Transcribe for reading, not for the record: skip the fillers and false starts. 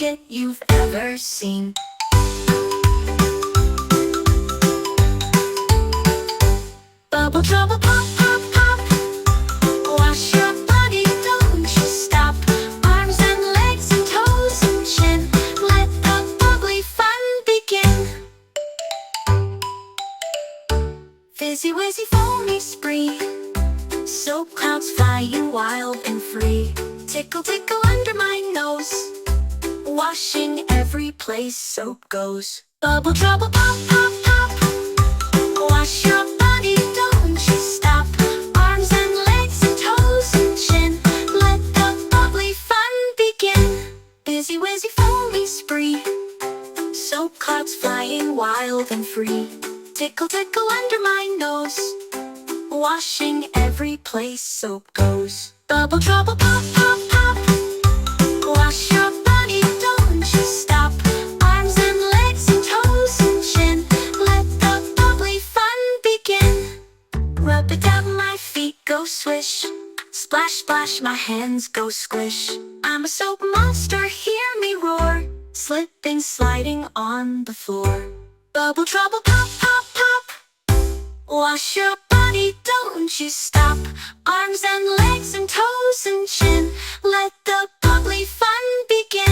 kit you've ever seen. Bubble trouble pop, pop, pop. Wash your body, don't you stop. Arms and legs and toes and chin. Let the bubbly fun begin. Fizzy wizzy foamy spree. Soap clouds flying wild and free. Tickle tickle under my nose. Washing every place soap goes. Bubble trouble pop, pop, pop. Wash your body, don't you stop. Arms and legs and toes and chin. Let the bubbly fun begin. Busy wizzy foamy spree. Soap clouds flying wild and free. Tickle tickle under my nose. Washing every place soap goes. Bubble trouble pop, pop, pop. Wash your body, don't you stop. Arms and legs and toes and chin. Let the bubbly fun begin. Rub it down, my feet go swish. Splash, splash, my hands go squish. I'm a soap monster, hear me roar. Slipping, sliding on the floor. Bubble trouble pop, pop, pop. Wash your body, don't you stop. Arms and legs and toes and chin. Let the bubbly fun begin.